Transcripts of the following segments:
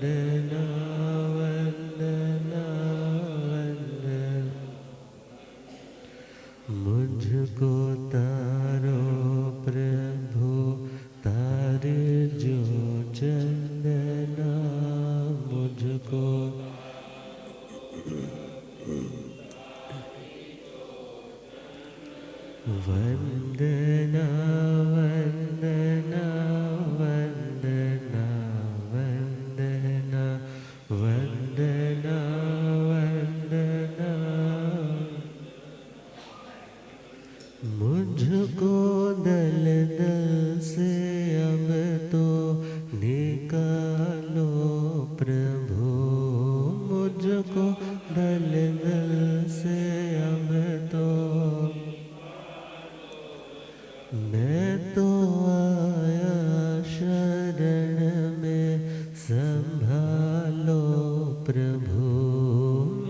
वंदना वंदना मुझको तारो प्रभु तारे जो चंदना मुझको वंदना वंदना वंदना वंदना वंदना वंदना मुझको दल दल से अब तो निकालो प्रभु मुझको दल दल से अब तो मैं तो आया शरण में संभालो प्रभु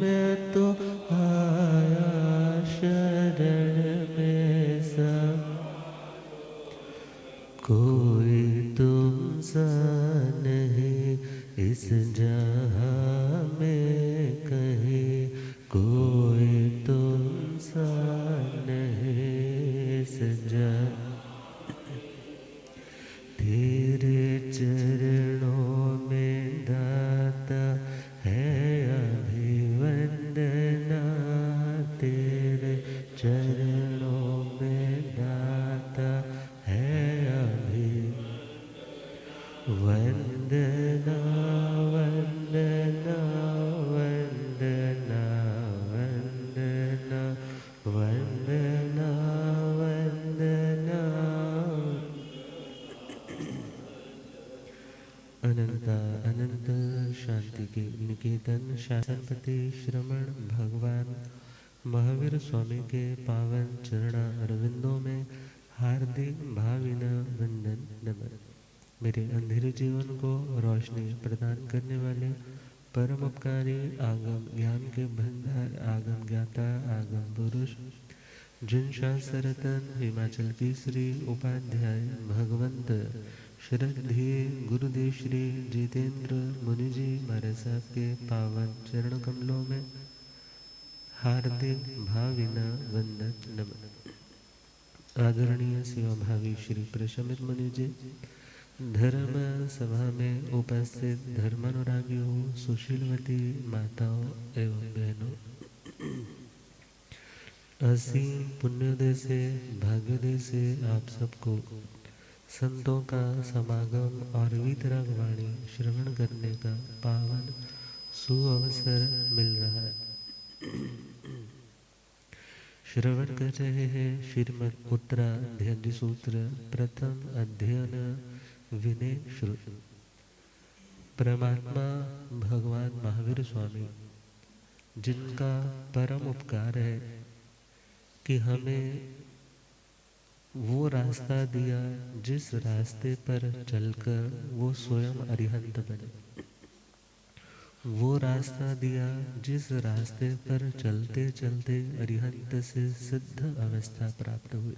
मैं तो आया शरण में कोई तुम सा नहीं इस जहां में कहीं कोई तुम सा नहीं इस जहां तेरे चरणों में दाता है अभिवंदना तेरे चरणों में दाता है अभिवंदना वंदना वंदना वंदना वंदना वंदना अनंत अनंत शांति के निकेतन शासनपति श्रमण भगवान महावीर स्वामी के पावन चरणा अरविंदों में हार्दिक भावना वंदन नमन। मेरे अंधेरे जीवन को रोशनी प्रदान करने वाले परम उपकारी आगम ज्ञान के भंडार आगम ज्ञाता आगम पुरुष जिन शास्त्र रतन हिमाचल केसरी उपाध्याय भगवंत श्रद्धेय गुरुदेव श्री जितेंद्र मुनि जी महाराज साहब के पावन चरण कमलों में हार्दिक भावना वंदन नमन। आदरणीय सेवा भावी श्री प्रशमित मुनि जी, धर्म सभा में उपस्थित धर्मानुरागियों, सुशीलवती माताओं एवं बहनों, असीम पुण्योदय से भाग्योदय से आप सबको संतों का समागम और वीतराग वाणी श्रवण करने का पावन सुअवसर मिल रहा है। श्रवण कर रहे हैं श्रीमद् उत्तराध्याय सूत्र प्रथम अध्ययन विनय श्रुति। परमात्मा भगवान महावीर स्वामी जिनका परम उपकार है कि हमें वो रास्ता दिया जिस रास्ते पर चलकर वो स्वयं अरिहंत बने, वो रास्ता दिया जिस रास्ते पर चलते चलते अरिहंत से सिद्ध अवस्था प्राप्त हुई।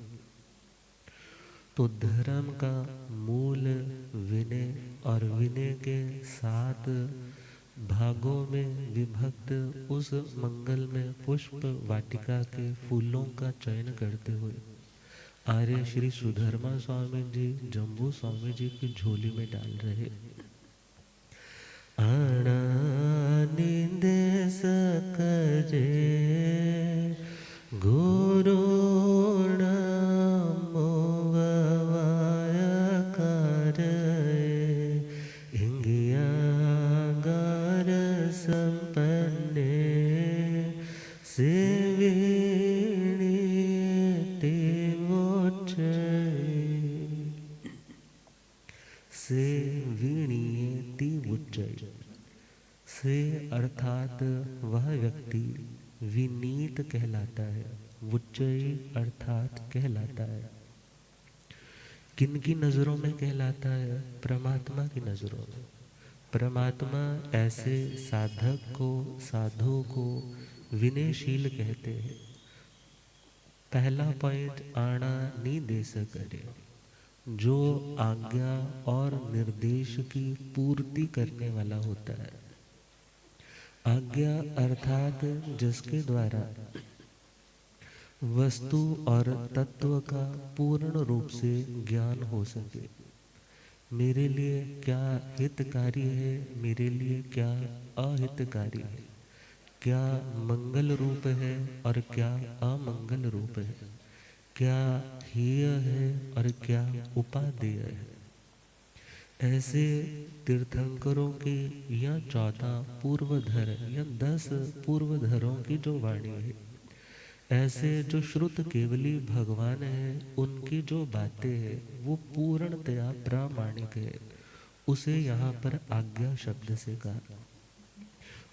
तो धर्म का मूल विनय और विनय के 7 भागों में विभक्त उस मंगल में पुष्प वाटिका के फूलों का चयन करते हुए आर्य श्री सुधर्मा स्वामी जी जम्बू स्वामी जी की झोली में डाल रहे। आना निंदे सकजे गुरु नमो ववाय करे इंगियागार संपन्ने सेविणी से विणीयति उच्चय से अर्थात वह व्यक्ति विनीत कहलाता है, उच्चय अर्थात कहलाता है। किन की नजरों में कहलाता है? परमात्मा की नजरों में। परमात्मा ऐसे साधक को, साधु को विनयशील कहते हैं। पहला पॉइंट आना नहीं दे सके, जो आज्ञा और निर्देश की पूर्ति करने वाला होता है। आज्ञा अर्थात जिसके द्वारा वस्तु और तत्व का पूर्ण रूप से ज्ञान हो सके। मेरे लिए क्या हितकारी है, मेरे लिए क्या अहितकारी है, क्या मंगल रूप है और क्या अमंगल रूप है, क्या हेय है और क्या उपादेय है। ऐसे तीर्थंकरों की या 14 पूर्वधर या 10 पूर्वधरों की जो वाणी है, ऐसे जो श्रुत केवली भगवान है, उनकी जो बातें हैं वो पूर्णतया प्रामाणिक है। उसे यहाँ पर आज्ञा शब्द से कहा।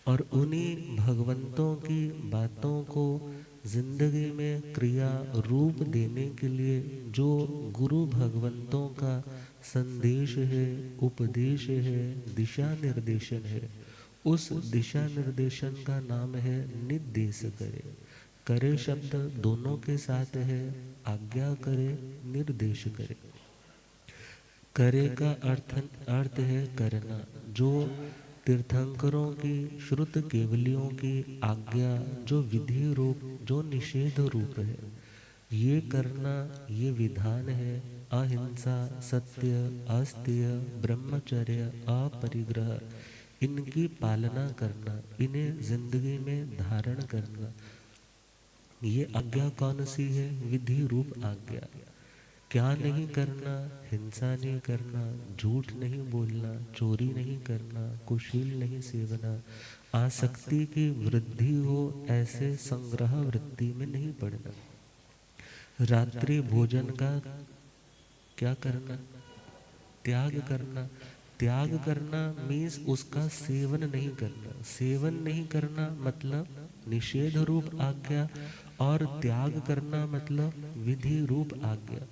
और उन्हीं भगवंतों की बातों को जिंदगी में क्रिया रूप देने के लिए जो गुरु भगवंतों का संदेश है, उपदेश है, दिशा निर्देशन है, उस दिशा निर्देशन का नाम है निर्देश करे। करे शब्द दोनों के साथ है, आज्ञा करे, निर्देश करे। करे का अर्थ है करना। जो तीर्थंकरों की श्रुत केवलियों की आज्ञा, जो विधि रूप, जो निषेध रूप है, ये करना, ये विधान है। अहिंसा, सत्य, अस्तेय, ब्रह्मचर्य, अपरिग्रह, इनकी पालना करना, इन्हें जिंदगी में धारण करना, ये आज्ञा कौन सी है? विधि रूप आज्ञा। क्या नहीं करना? हिंसा नहीं करना, झूठ नहीं बोलना, चोरी नहीं करना, कुशील नहीं सेवना, आसक्ति की वृद्धि हो ऐसे संग्रह वृत्ति में नहीं पड़ना, रात्रि भोजन का क्या करना? त्याग करना। त्याग करना मीन्स उसका सेवन नहीं करना। सेवन नहीं करना मतलब निषेध रूप आज्ञा, और त्याग करना मतलब विधि रूप आज्ञा।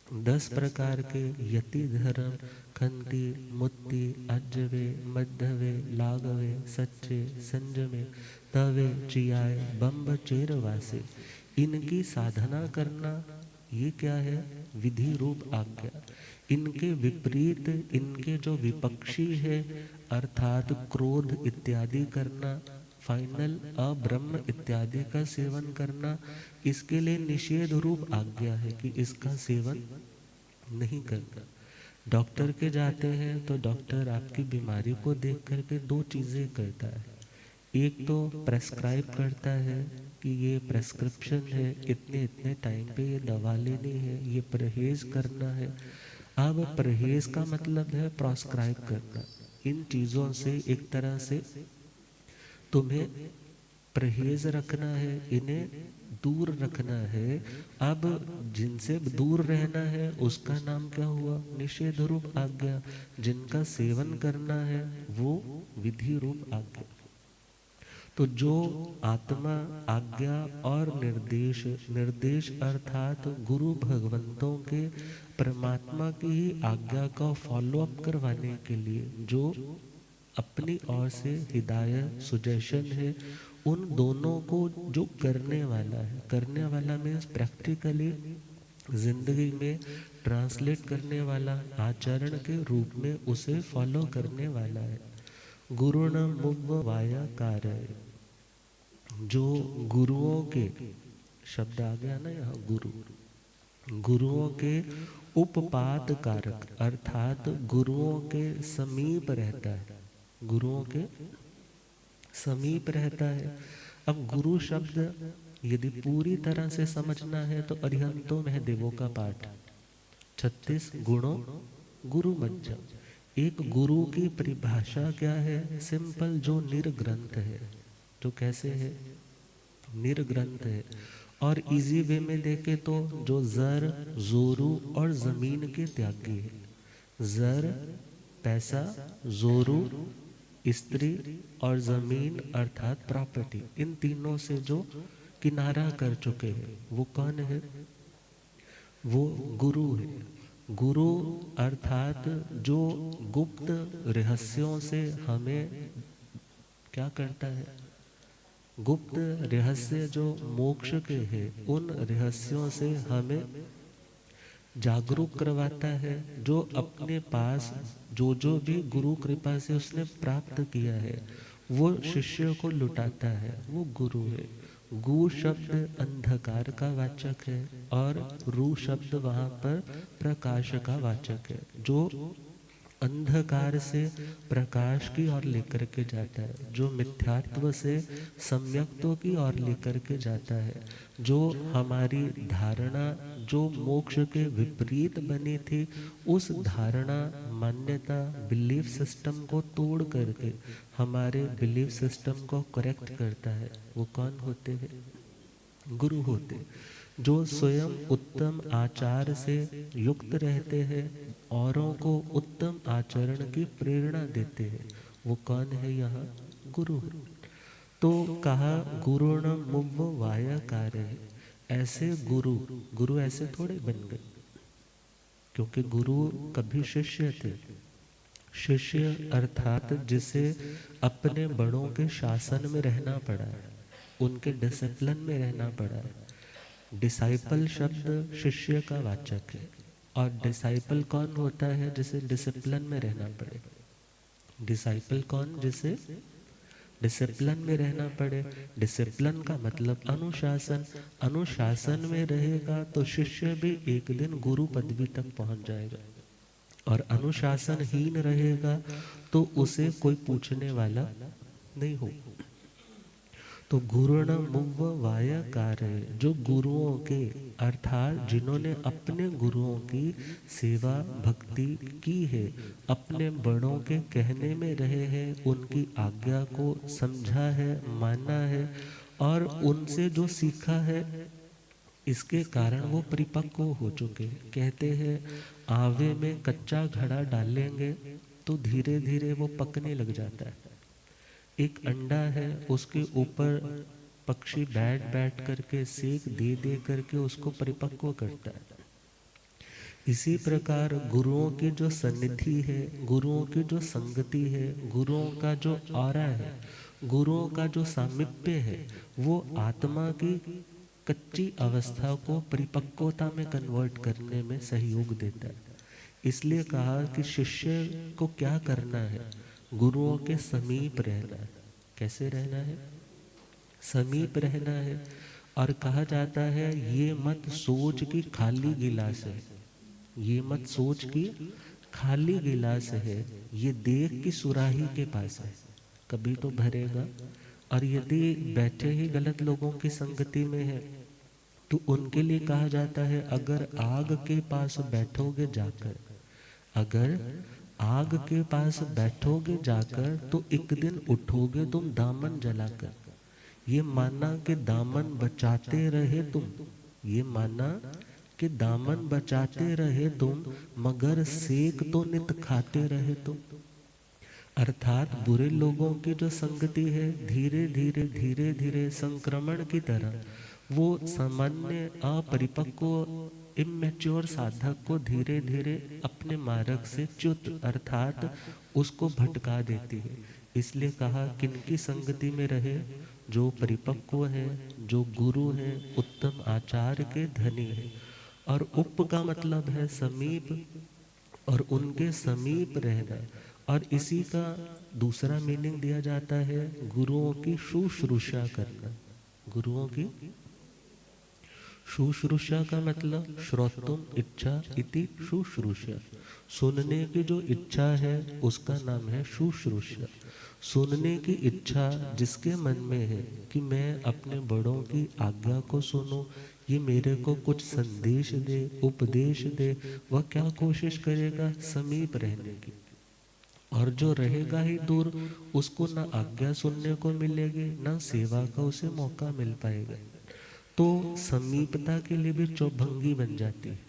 10 प्रकार के यति धर्म, खंति, मुत्ति, अज्जवे, मध्यवे, लाघवे, सच्चे, संजमे, तवे, चियाय, बम्ब, चेरवासे, इनकी साधना करना, ये क्या है? विधि रूप आज्ञा। इनके विपरीत, इनके जो विपक्षी है, अर्थात क्रोध इत्यादि करना, फाइनल अब्रह्म इत्यादि का सेवन करना, इसके लिए निषेध रूप आज्ञा है कि इसका सेवन नहीं करना। डॉक्टर के जाते हैं तो डॉक्टर आपकी बीमारी को देख करके 2 चीज़ें कहता है। एक तो प्रेस्क्राइब करता है कि ये प्रेस्क्रिप्शन है, इतने इतने टाइम पे ये दवा लेनी है, ये परहेज करना है। अब परहेज का मतलब है प्रेस्क्राइब करना। इन चीज़ों से एक तरह से तुम्हें परहेज रखना है, इन्हें दूर रखना है। अब जिनसे दूर रहना है उसका नाम क्या हुआ? निषेध रूप आज्ञा। जिनका सेवन करना है वो विधि रूप आज्ञा। तो जो आत्मा आज्ञा और निर्देश, निर्देश अर्थात गुरु भगवंतों के परमात्मा की ही आज्ञा का फॉलो अप करवाने के लिए जो अपनी ओर से हिदायत, सुजेशन है, उन दोनों को जो करने वाला है, करने वाला मीन्स प्रैक्टिकली जिंदगी में ट्रांसलेट करने वाला, आचरण के रूप में उसे फॉलो करने वाला है। गुरु न मुव वाया कार्य, जो गुरुओं के शब्द आ गया ना यहाँ, गुरु, गुरुओं के उपपाद कारक अर्थात गुरुओं के समीप रहता है, गुरुओं के समीप रहता है। अब गुरु शब्द यदि पूरी तरह से समझना है तो अरिहंतो महदेवों का पाठ 36 गुणों गुरु मज्जा। एक गुरु की परिभाषा क्या है? सिंपल, जो निर्ग्रंथ है। जो कैसे है? निर्ग्रंथ है। और इजी वे में देखे तो जो जर, जोरू और जमीन के त्यागी है। जर पैसा, जोरू स्त्री और जमीन अर्थात प्रॉपर्टी, इन तीनों से जो किनारा कर चुके हैं वो कौन है? वो गुरु है। गुरु अर्थात जो गुप्त रहस्यों से हमें क्या करता है? गुप्त रहस्य जो मोक्ष के हैं, उन रहस्यों से हमें जागरूक करवाता है। जो अपने पास जो जो भी गुरु कृपा से उसने प्राप्त किया है वो शिष्य को लुटाता है, वो गुरु है। गु शब्द अंधकार का वाचक है और रू शब्द वहां पर प्रकाश का वाचक है। जो अंधकार से प्रकाश की ओर लेकर के जाता है, जो मिथ्यात्व से सम्यक्त्व की ओर लेकर के जाता है, जो हमारी धारणा जो मोक्ष के विपरीत बनी थी उस धारणा मान्यता बिलीफ सिस्टम को तोड़ करके हमारे बिलीफ सिस्टम को करेक्ट करता है, वो कौन होते हैं? गुरु होते। जो स्वयं उत्तम आचार से युक्त रहते हैं, औरों को उत्तम आचरण की प्रेरणा देते हैं, वो कौन है? यहाँ गुरु। तो कहा गुरुण मुव वाया कार्य। ऐसे गुरु, गुरु ऐसे थोड़े बन गए, क्योंकि गुरु कभी शिष्य थे। शिष्य अर्थात जिसे अपने बड़ों के शासन में रहना पड़ा है, उनके डिसिप्लिन में रहना पड़ा है। डिसाइपल शब्द शिष्य का वाचक है। और डिसाइपल कौन होता है? जिसे डिसिप्लिन में रहना पड़े। डिसाइपल कौन? जिसे डिसिप्लिन में रहना पड़े। डिसिप्लिन का मतलब अनुशासन। अनुशासन में रहेगा तो शिष्य भी एक दिन गुरु पदवी तक पहुंच जाएगा। और अनुशासनहीन रहेगा तो उसे कोई पूछने वाला नहीं हो। तो गुरुण मुव वाया कार्य, जो गुरुओं के अर्थात जिन्होंने अपने गुरुओं की सेवा भक्ति की है, अपने बड़ों के कहने में रहे हैं, उनकी आज्ञा को समझा है, माना है और उनसे जो सीखा है, इसके कारण वो परिपक्व हो चुके। कहते हैं आवे में कच्चा घड़ा डालेंगे तो धीरे धीरे वो पकने लग जाता है। एक अंडा है, उसके ऊपर पक्षी बैठ बैठ करके सेक दे दे करके उसको परिपक्व करता है। इसी प्रकार गुरुओं की जो सन्निधि है, गुरुओं की जो संगति है, गुरुओं का जो ऑरा है, गुरुओं का जो सामिप्य है, वो आत्मा की कच्ची अवस्था को परिपक्वता में कन्वर्ट करने में सहयोग देता है। इसलिए कहा कि शिष्य को क्या करना है? गुरुओं के समीप रहना है। कैसे रहना है? समीप रहना है। और कहा जाता है ये मत सोच कि खाली गिलास है, ये मत सोच कि खाली गिलास है, ये देख कि सुराही के पास है, कभी तो भरेगा। और यदि बैठे ही गलत लोगों की संगति में है तो उनके लिए कहा जाता है अगर आग के पास बैठोगे जाकर, अगर आग के पास बैठोगे जाकर तो एक दिन उठोगे तुम दामन जलाकर। ये माना कि दामन बचाते रहे तुम, ये माना कि दामन बचाते रहे तुम, मगर सेक तो नित खाते रहे तुम। अर्थात बुरे लोगों की जो संगति है, धीरे धीरे धीरे धीरे संक्रमण की तरह वो सामान्य अपरिपक्व इमेच्योर साधक को धीरे धीरे अपने मार्ग से च्युत अर्थात उसको भटका देती है। इसलिए कहा किनकी संगति में रहे? जो परिपक्व है, जो गुरु है, उत्तम आचार के धनी है। और उप का मतलब है समीप, और उनके समीप रहना। और इसी का दूसरा मीनिंग दिया जाता है गुरुओं की शुश्रूषा करना। गुरुओं की शुश्रूषा का मतलब श्रोतुम इच्छा इति शुश्रूषा। सुनने की जो इच्छा है उसका नाम है शुश्रूषा। सुनने की इच्छा जिसके मन में है कि मैं अपने बड़ों की आज्ञा को सुनूं, ये मेरे को कुछ संदेश दे, उपदेश दे, वह क्या कोशिश करेगा? समीप रहने की। और जो रहेगा ही दूर, उसको ना आज्ञा सुनने को मिलेगी, ना सेवा का उसे मौका मिल पाएगा। तो समीपता के लिए भी चौभंगी बन जाती है।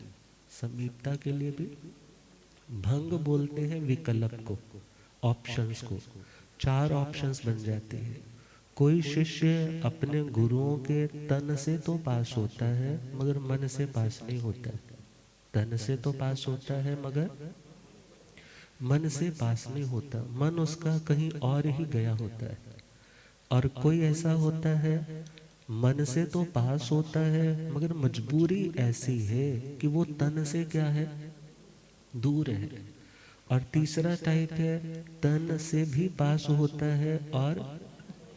समीपता के लिए भी भंग बोलते हैं विकल्प को, ऑप्शंस को। 4 ऑप्शंस बन जाते हैं। कोई शिष्य अपने गुरुओं के तन से तो पास होता है मगर मन से पास नहीं होता। तन से तो पास होता है मगर मन से पास नहीं होता। मन उसका कहीं और ही गया होता है। और कोई ऐसा होता है मन से तो पास होता है, मगर मजबूरी ऐसी है कि वो तन से क्या है, दूर है। और तीसरा टाइप है, तन से भी पास होता है और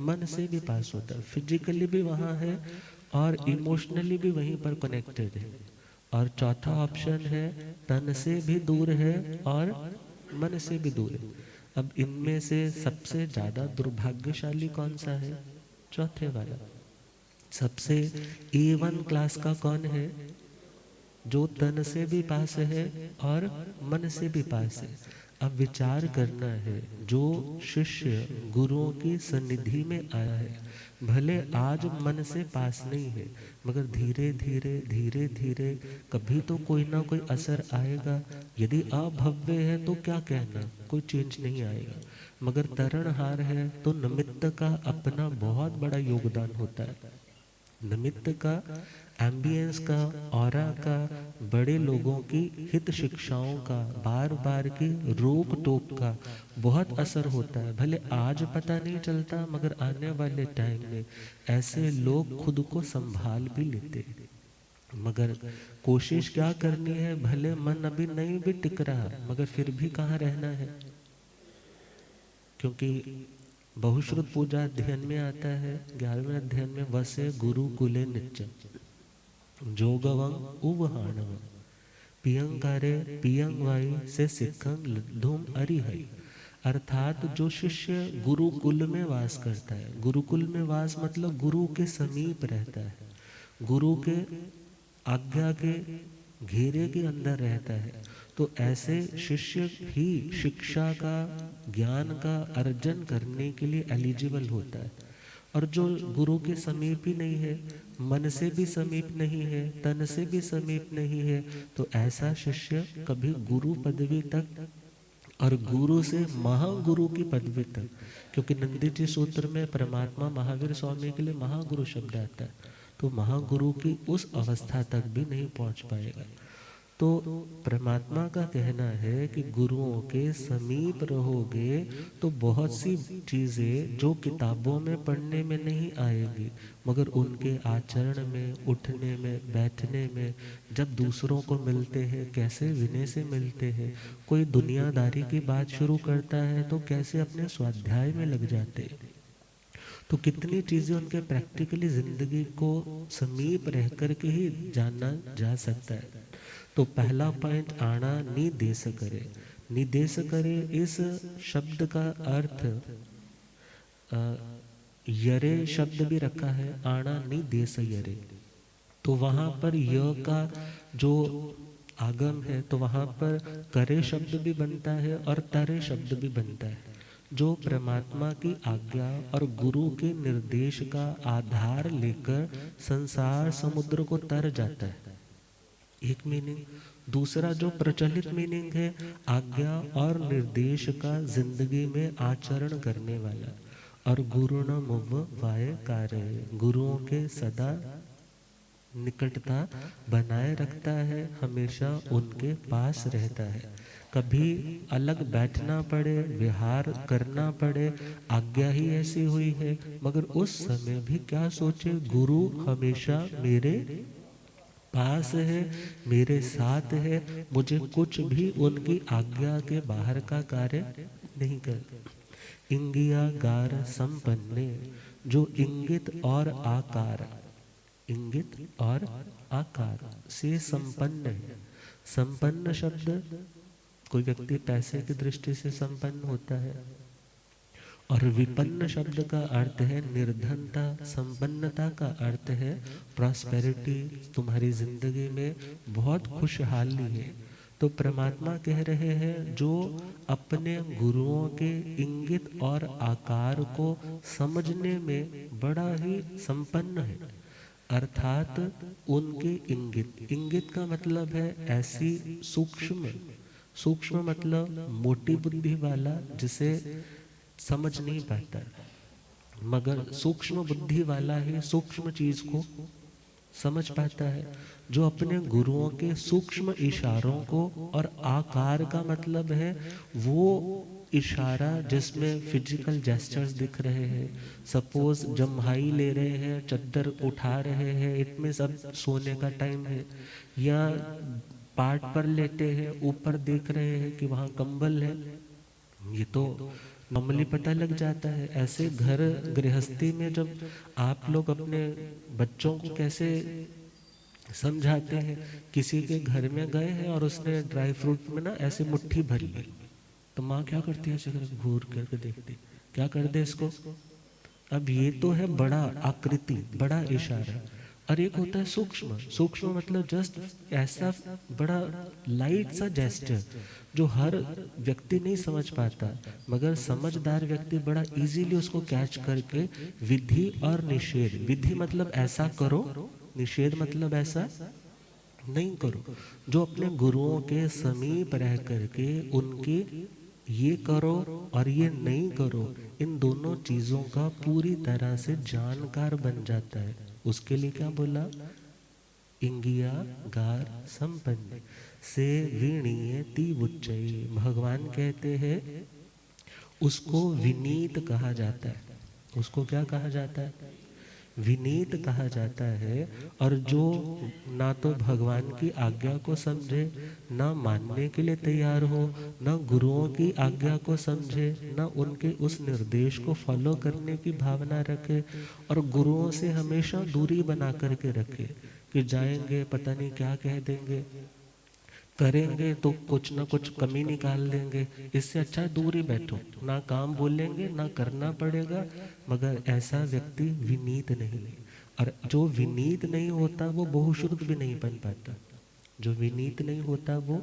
मन से भी पास होता है, फिजिकली भी वहाँ है और इमोशनली भी वहीं पर कनेक्टेड है। और चौथा ऑप्शन है, तन से भी दूर है और मन से भी दूर है। अब इनमें से सबसे ज्यादा दुर्भाग्यशाली कौन सा है? चौथे वाला। सबसे A1 क्लास का कौन है? जो तन से भी पास है और मन से भी पास है। अब विचार करना है, जो शिष्य गुरुओं की सन्निधि में आया है, भले आज मन से पास नहीं है, मगर धीरे धीरे धीरे धीरे कभी तो कोई ना कोई असर आएगा। यदि अभव्य है तो क्या कहना, कोई चेंज नहीं आएगा। मगर तरणहार है तो निमित्त का अपना बहुत बड़ा योगदान होता है। निमित्त का, एम्बियंस का, ऑरा का, बड़े लोगों की हित शिक्षाओं का, बार बार की रोक टोक का बहुत असर होता है। भले आज पता नहीं चलता, मगर आने वाले टाइम में ऐसे लोग खुद को संभाल भी लेते हैं। मगर कोशिश क्या करनी है, भले मन अभी नहीं भी टिक रहा, मगर फिर भी कहाँ रहना है। क्योंकि बहुश्रुत पूजा अध्ययन में आता है, 11वें अध्ययन में, वसे गुरुकुले नित्यम जोगवं उवहाणवं पियंकारे पियंग वाई से सिखंग धूम अरिहई। अर्थात जो शिष्य गुरुकुल में वास करता है, गुरुकुल में वास मतलब गुरु के समीप रहता है, गुरु के आज्ञा के घेरे के अंदर रहता है, तो ऐसे शिष्य ही शिक्षा का, ज्ञान का अर्जन करने के लिए एलिजिबल होता है। और जो गुरु के समीप ही नहीं है, मन से भी समीप नहीं है, तन से भी समीप नहीं है, तो ऐसा शिष्य कभी गुरु पदवी तक, और गुरु से महागुरु की पदवी तक, क्योंकि नंदी जी सूत्र में परमात्मा महावीर स्वामी के लिए महागुरु शब्द आता है, तो महागुरु की उस अवस्था तक भी नहीं पहुंच पाएगा। तो परमात्मा का कहना है कि गुरुओं के समीप रहोगे तो बहुत सी चीजें जो किताबों में पढ़ने में नहीं आएगी, मगर उनके आचरण में, उठने में, बैठने में, जब दूसरों को मिलते हैं कैसे विनय से मिलते हैं, कोई दुनियादारी की बात शुरू करता है तो कैसे अपने स्वाध्याय में लग जाते हैं। तो कितनी चीजें उनके प्रैक्टिकली जिंदगी को समीप रह करके ही जानना जा सकता है। तो पहला पॉइंट, आना निदेश करे। निदेश करे इस शब्द का अर्थ यरे शब्द भी रखा है, आना निदेश यरे। तो वहां पर य का जो आगम है, तो वहां पर करे शब्द भी बनता है और तरे शब्द भी बनता है। जो परमात्मा की आज्ञा और गुरु के निर्देश का आधार लेकर संसार समुद्र को तर जाता है, एक मीनिंग। दूसरा जो प्रचलित मीनिंग है, आज्ञा और निर्देश का जिंदगी में आचरण करने वाला। और गुरु न मुव वाय कार्य, गुरुओं के सदा निकटता बनाए रखता है, हमेशा उनके पास रहता है। कभी अलग बैठना पड़े, विहार करना पड़े, आज्ञा ही ऐसी हुई है, मगर उस समय भी क्या सोचे, गुरु हमेशा मेरे पास है, मेरे साथ है, मुझे कुछ भी उनकी आज्ञा के बाहर का कार्य नहीं कर। इंगिया गार संपन्ने, जो इंगित और आकार, इंगित और आकार से संपन्न है। संपन्न शब्द, कोई व्यक्ति पैसे की दृष्टि से संपन्न होता है, और विपन्न शब्द का अर्थ है निर्धनता। संपन्नता का अर्थ है प्रॉस्पेरिटी, तुम्हारी जिंदगी में बहुत खुशहाली है। तो परमात्मा कह रहे हैं, जो अपने गुरुओं के इंगित और आकार को समझने में बड़ा ही संपन्न है, अर्थात उनके इंगित, इंगित का मतलब है ऐसी सूक्ष्म, सूक्ष्म मतलब मोटी बुद्धि वाला, जिसे समझ नहीं पाता, मगर सूक्ष्म बुद्धि वाला ही सूक्ष्म चीज को समझ पाता है। जो अपने गुरुओं के सूक्ष्म इशारों को, और आकार का मतलब है वो इशारा जिसमें फिजिकल जेस्चर्स दिख रहे हैं, सपोज जम्हाई ले रहे हैं, चद्दर उठा रहे हैं, इतने सब सोने का टाइम है, या पाट पर लेटे हैं, ऊपर देख रहे हैं कि वहाँ कंबल है, ये तो नॉर्मली पता लग जाता है। ऐसे घर गृहस्थी में जब आप लोग अपने बच्चों को कैसे समझाते हैं, किसी के घर में गए हैं और उसने ड्राई फ्रूट में ना ऐसे मुट्ठी भर ली, तो माँ क्या करती है, ऐसे करके घूर करके देखती, क्या कर दे इसको। अब ये तो है बड़ा आकृति, बड़ा इशारा, और एक होता है सूक्ष्म। सूक्ष्म मतलब जस्ट ऐसा बड़ा लाइट सा जेस्चर जो हर व्यक्ति नहीं समझ पाता, मगर समझदार व्यक्ति बड़ा इजीली उसको कैच करके विधि और निषेध, विधि मतलब ऐसा करो, निषेध मतलब ऐसा नहीं करो, जो अपने गुरुओं के समीप रह करके उनके ये करो और ये नहीं करो, इन दोनों चीजों का पूरी तरह से जानकार बन जाता है। उसके लिए क्या बोला, इंगिया गार संपन्न से वीणीय ती उच्चई। भगवान कहते हैं उसको विनीत कहा जाता है। उसको क्या कहा जाता है, विनीत कहा जाता है। और जो ना तो भगवान की आज्ञा को समझे, ना मानने के लिए तैयार हो, ना गुरुओं की आज्ञा को समझे, ना उनके उस निर्देश को फॉलो करने की भावना रखे, और गुरुओं से हमेशा दूरी बना करके रखे कि जाएंगे पता नहीं क्या कह देंगे, करेंगे तो कुछ ना कुछ कमी निकाल देंगे, इससे अच्छा दूर ही बैठो, ना काम बोलेंगे ना करना पड़ेगा। मगर ऐसा व्यक्ति विनीत नहीं, और जो विनीत नहीं होता वो बहुश्रुत भी नहीं बन पाता। जो विनीत नहीं होता वो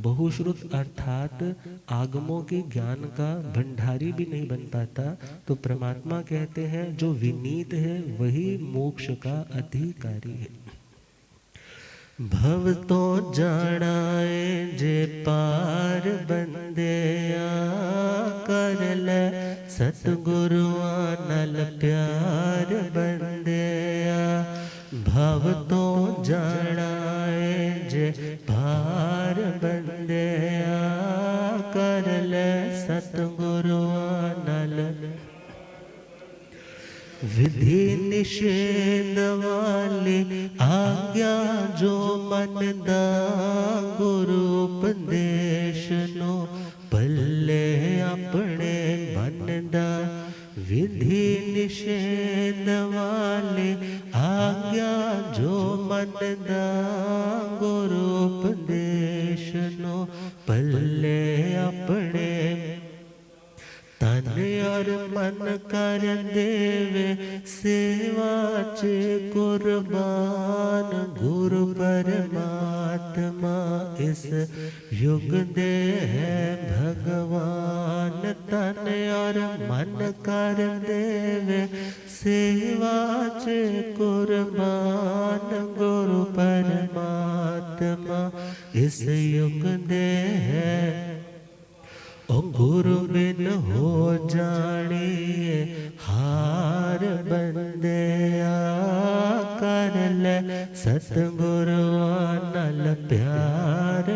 बहुश्रुत अर्थात आगमों के ज्ञान का भंडारी भी नहीं बन पाता। तो परमात्मा कहते हैं जो विनीत है वही मोक्ष का अधिकारी है। भव तो जानाए जे पार बंदिया, कर ले सतगुरुआ नल प्यार बंदिया। भव तो जानाए जे पार बंदिया, कर ले सतगुरुआ नल। विधि निषेध वाली आज्ञा जो मन दा, गुरु उपदेश नो पल्ले अपने मन दा। विधि निषेध वाली आज्ञा जो मन दा, गुरु उपदेश नो पल्ले अपने। तन और मन कर देवे सेवा चे कुर्बान, गुरु परमात्मा इस युग दे है भगवान। तन और मन कर देवे सेवा चे कुर्बान, गुरु परमात्मा इस युग दे है। ओ गुरु बिन हो जानिए हार बंदिया, कर ले सतगुरु नल प्यार।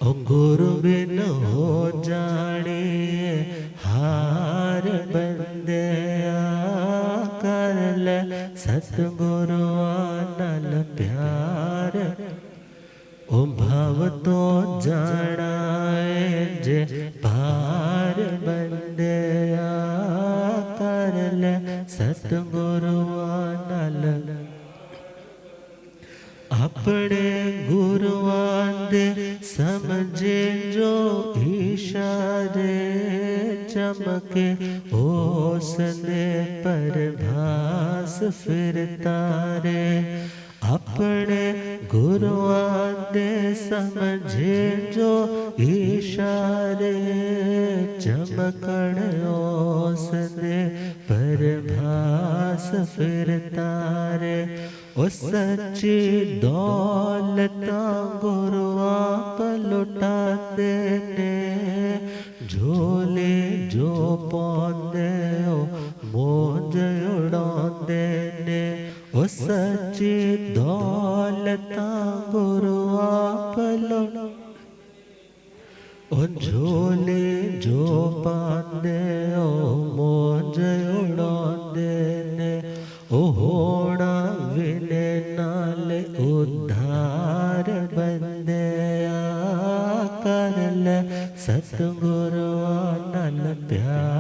ओ गुरु बिन हो जानिए हार बंदिया, कर ले सतगुरु नल प्यार। ओ भव तो जानाए जे पार बंदिया, कर ले सतगुरु नल। अपने गुरुआं दे समझे जो इशारे, चमके ओसने परभास फिर तारे। अपने गुरुआं दे समझे जो इशारे, चमकण ओसने परभास फिर तारे। ओ सच्ची दौलता गुरु आप लुटाते ने, झोले जो पांदे ओ मौज उड़ांदे ने। ओ सच्ची दौलता गुरु आप लुटाते, ओ झोले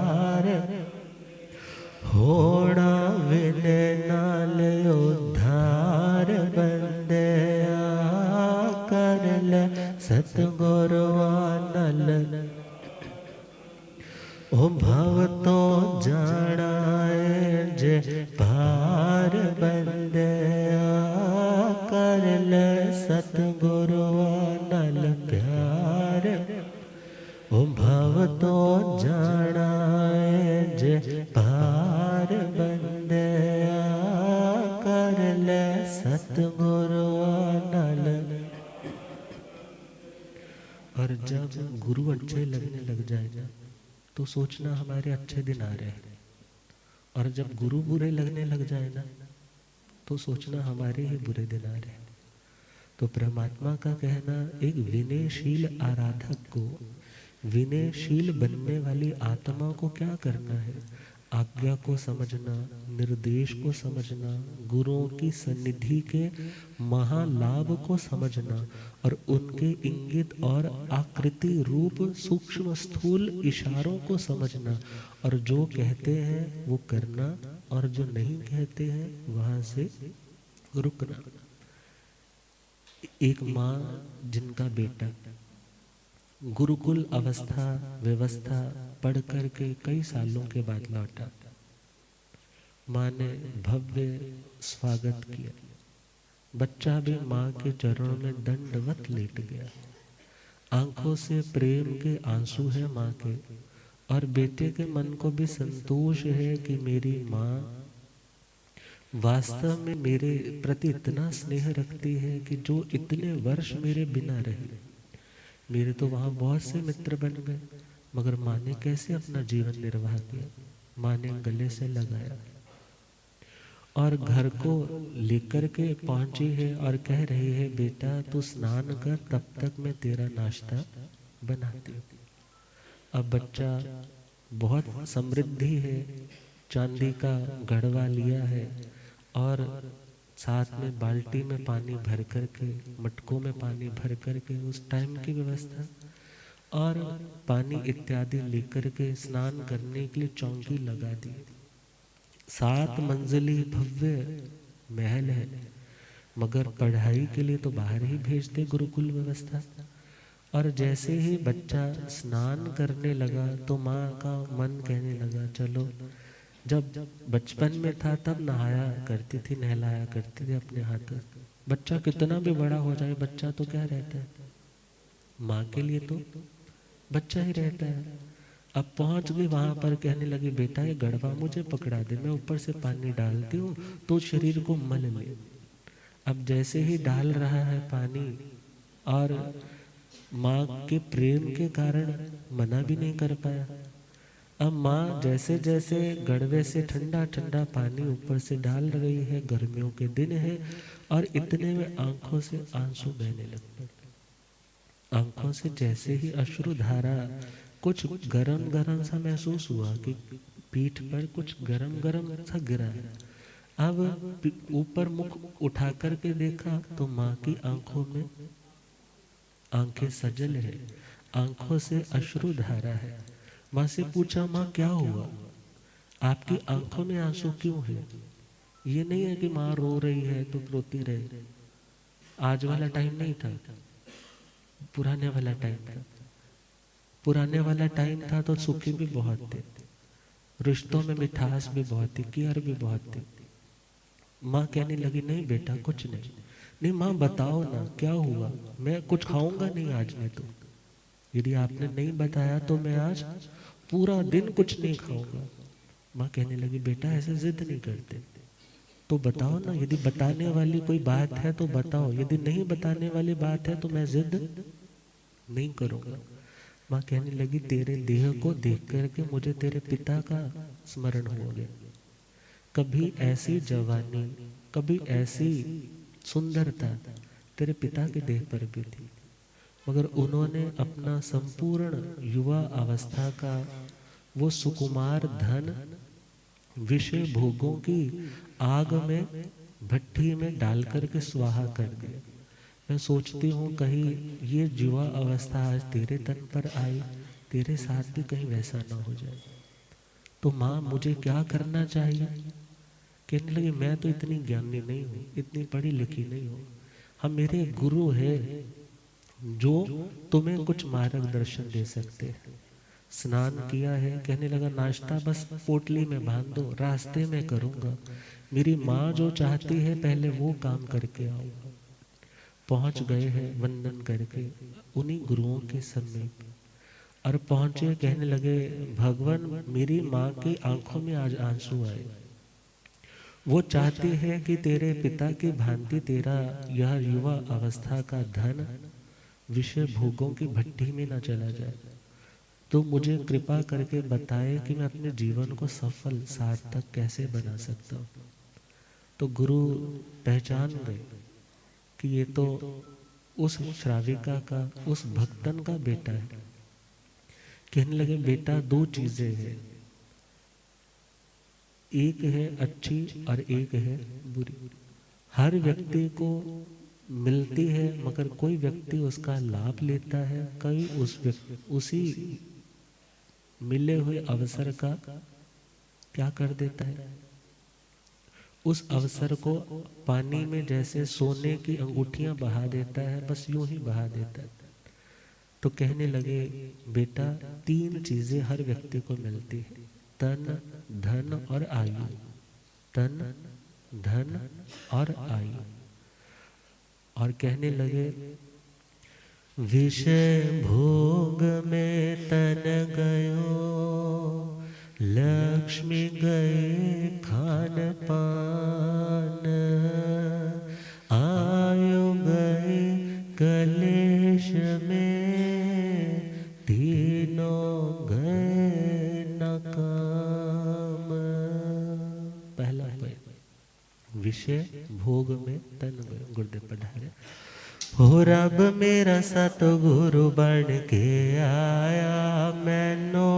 पार, होना विनय नाल उद्धार, बंदया कर ले सतगुरु नल। ओ भव तो जाना जे पार, बंदया कर ले सतगुरु नल प्यार। ओ भव तो जाना जे पार, बंदया कर ले सतगुरु नल। और जब गुरु अच्छे लगने लग जाए ना तो सोचना हमारे अच्छे दिन आ रहे हैं, और जब गुरु बुरे लगने लग जाए ना तो सोचना हमारे ही बुरे दिन आ रहे हैं। तो परमात्मा का कहना, एक विनयशील आराधक को, विनयशील बनने वाली आत्मा को क्या करना है? आज्ञा को समझना, निर्देश को समझना, गुरुओं की सन्निधि के महालाभ को समझना, और उनके इंगित और आकृति रूप सूक्ष्म स्थूल इशारों को समझना, और जो कहते हैं वो करना, और जो नहीं कहते हैं वहां से रुकना। एक माँ जिनका बेटा गुरुकुल अवस्था व्यवस्था पढ़ करके कई सालों के बाद लौटा, माँ ने भव्य स्वागत किया। बच्चा भी माँ के चरणों में दंडवत लेट गया। आंखों से प्रेम के आंसू है माँ के, और बेटे के मन को भी संतोष है कि मेरी माँ वास्तव में मेरे प्रति इतना स्नेह रखती है कि जो इतने वर्ष मेरे बिना रही। मेरे तो वहाँ बहुत से मित्र बन गए, मगर माँ ने कैसे अपना जीवन निर्वाह किया? माँ ने गले से लगाया और घर को लेकर के पहुंची है और कह रही है, बेटा तू स्नान कर, तब तक मैं तेरा नाश्ता बनाती हूँ। अब बच्चा बहुत समृद्धि है, चांदी का गढ़वा लिया है, और साथ में बाल्टी में पानी भर करके, मटकों में पानी भर करके, उस टाइम की व्यवस्था, और पानी इत्यादि लेकर के स्नान करने के लिए चौकी लगा दी। 7 मंजिली भव्य महल है, मगर पढ़ाई के लिए तो बाहर ही भेजते गुरुकुल व्यवस्था। और जैसे ही बच्चा स्नान करने लगा तो माँ का मन कहने लगा, चलो, जब बचपन में था तब नहाया करती थी, नहलाया करती थी अपने हाथ। बच्चा कितना भी बड़ा हो जाए, बच्चा तो क्या रहता है, माँ के लिए तो बच्चा ही रहता है। अब पहुंच गई वहां पर, कहने लगी, बेटा ये गड़वा मुझे पकड़ा दे, मैं ऊपर से पानी डालती हूँ तो शरीर को मल ले। अब जैसे ही डाल रहा है पानी, और माँ के प्रेम के कारण मना भी नहीं कर पाया। अब माँ जैसे जैसे गड़वे से ठंडा ठंडा पानी ऊपर से डाल रही है, गर्मियों के दिन है, और इतने में आंखों से आंसू बहने लगते। आंखों से जैसे ही अश्रुधारा, कुछ गरम गरम सा महसूस हुआ कि पीठ पर कुछ गरम गरम सा गिरा है। अब ऊपर मुख उठा करके देखा तो माँ की आंखों में आंखें सजल है, आंखों से अश्रुधारा है। माँ से पूछा, माँ क्या हुआ, आपकी आंखों में आंसू क्यों है? ये नहीं है कि माँ रो रही है तो रोती रहे, आज वाला टाइम नहीं था, पुराने वाला टाइम था। पुराने वाला टाइम था तो सुखी भी बहुत थे, रिश्तों में मिठास भी बहुत थी, केयर भी बहुत थी। माँ कहने लगी, नहीं बेटा कुछ नहीं। नहीं माँ बताओ ना क्या हुआ, मैं कुछ खाऊंगा नहीं आज में, तो यदि आपने नहीं बताया तो मैं आज पूरा दिन कुछ नहीं खाऊंगा। माँ कहने लगी, बेटा ऐसे जिद नहीं करते, तो बताओ ना, यदि बताने वाली कोई बात है तो बताओ, यदि नहीं बताने वाली बात है तो मैं जिद नहीं करूंगा। माँ कहने लगी, तेरे देह को देख करके मुझे तेरे पिता का स्मरण हो गया। कभी ऐसी जवानी, कभी ऐसी सुंदरता तेरे पिता के देह पर भी थी, मगर उन्होंने अपना संपूर्ण युवा अवस्था का वो सुकुमार धन विषय भोगों की आग में, भट्टी में डाल करके स्वाहा कर दिया। मैं सोचती हूँ कहीं ये युवा अवस्था आज तेरे तन पर आई, तेरे साथ भी कहीं वैसा ना हो जाए। तो माँ मुझे क्या करना चाहिए? कहने लगे मैं तो इतनी ज्ञानी नहीं हूँ, इतनी पढ़ी लिखी नहीं हूँ, हम मेरे गुरु है जो तुम्हें कुछ मार्गदर्शन दे सकते हैं। स्नान किया है, कहने लगा नाश्ता बस पोटली में बांध दो, रास्ते में करूंगा, मेरी माँ जो चाहती है पहले वो काम करके आऊंगा। पहुंच गए हैं वंदन करके उन्हीं गुरुओं के समीप, और पहुंचे, कहने लगे भगवान मेरी माँ की आंखों में आज आंसू आए, वो चाहती है कि तेरे पिता की भांति तेरा यह युवा अवस्था का धन विषय भोगों की भट्टी में न चला जाए, तो मुझे कृपा करके बताए कि मैं अपने जीवन को सफल सार्थक कैसे बना सकता हूँ। तो गुरु पहचान गए कि ये तो उस श्राविका का, उस भक्तन का बेटा है। कहने लगे बेटा दो चीजें हैं, एक है अच्छी और एक है बुरी। हर व्यक्ति को मिलती है मगर कोई व्यक्ति उसका लाभ लेता है, कई उसी मिले हुए अवसर का क्या कर देता है, उस अवसर को पानी में जैसे सोने की अंगूठियां बहा देता है, बस यूं ही बहा देता है। तो कहने लगे बेटा तीन चीजें हर व्यक्ति को मिलती है, तन धन और आयु। तन धन और आयु। और कहने लगे विषय भोग में तन गयो, लक्ष्मी गए खान पान, आयु गए कलेश में, तीनों गए न काम। पहला विषय भोग में तन गयो, गुरुदेव पढ़ारे हो रब मेरा सतगुरु बन के आया मैनो,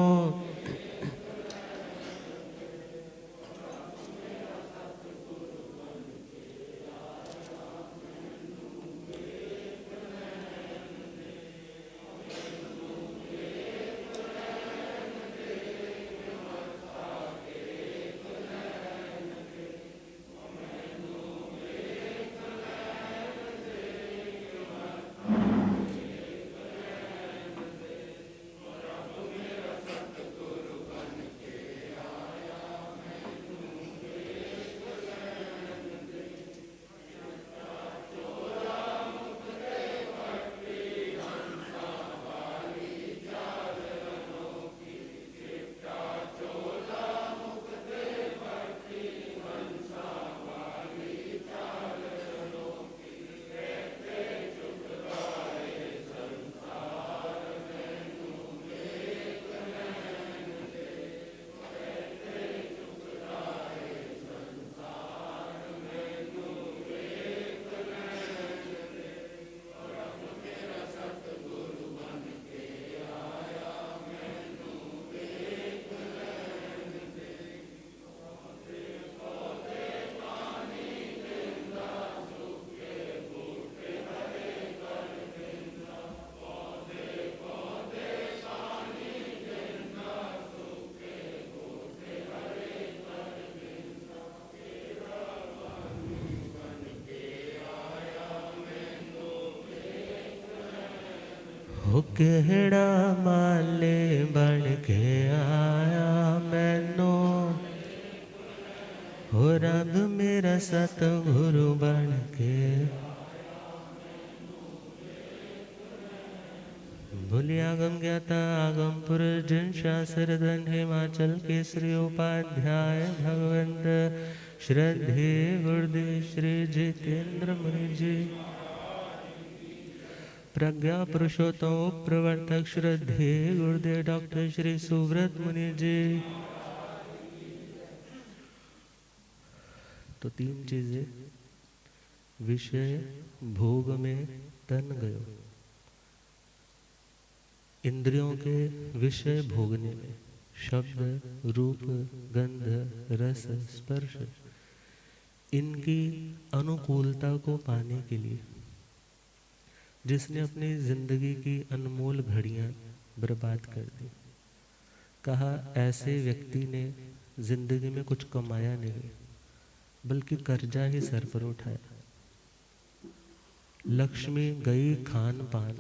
हो केड़ा माले बन के आया मैनो, हो रब मेरा सतगुरु बन के। बोलिए आगम ज्ञाता आगम पुरुष जिन शास्त्र धन हिमाचल केसरी उपाध्याय भगवंत श्रद्धे गुरुदेव श्री जितेंद्र मुनि जी, प्रज्ञा पुरुषोत्तम प्रवर्तक श्रद्धे गुरुदेव डॉक्टर श्री सुव्रत मुनि जी। तो तीन चीजें, विषय भोग में तन गयो, इंद्रियों के विषय भोगने में, शब्द रूप गंध रस स्पर्श, इनकी अनुकूलता को पाने के लिए जिसने अपनी जिंदगी की अनमोल घड़ियां बर्बाद कर दी, कहा ऐसे व्यक्ति ने जिंदगी में कुछ कमाया नहीं, बल्कि कर्जा ही सर पर उठाया। लक्ष्मी गई खान पान,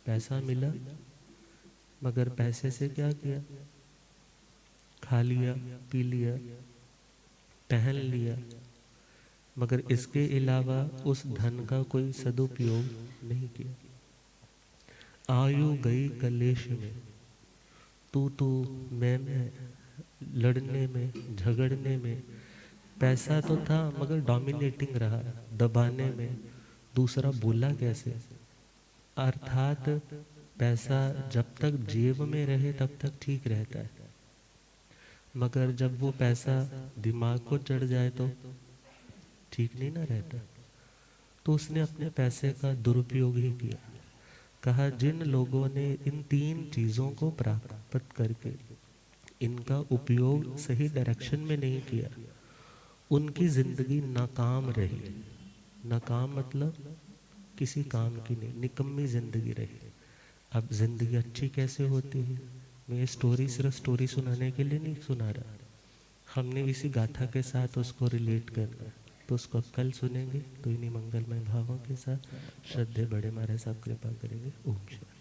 पैसा मिला, मगर पैसे से क्या किया? खा लिया, पी लिया, पहन लिया, मगर इसके अलावा उस धन का कोई सदुपयोग नहीं किया। आयु गई कलेश में, तू मैं लड़ने में, झगड़ने में। पैसा तो था मगर डोमिनेटिंग रहा, दबाने में। दूसरा बोला कैसे? अर्थात पैसा जब तक जेब में रहे तब तक ठीक रहता है, मगर जब वो पैसा दिमाग को चढ़ जाए तो ठीक नहीं ना रहता। तो उसने अपने पैसे का दुरुपयोग ही किया। कहा जिन लोगों ने इन 3 चीज़ों को प्राप्त करके इनका उपयोग सही डायरेक्शन में नहीं किया, उनकी जिंदगी नाकाम रही। नाकाम मतलब किसी काम की नहीं, निकम्मी जिंदगी रही। अब जिंदगी अच्छी कैसे होती है? मैं ये स्टोरी सिर्फ स्टोरी सुनाने के लिए नहीं सुना रहा, हमने इसी गाथा के साथ उसको रिलेट करना है। तो उसको कल सुनेंगे। तो इन्हीं मंगलमय भावों के साथ श्रद्धे बड़े महाराज साहब कृपा करेंगे। ओम शांति।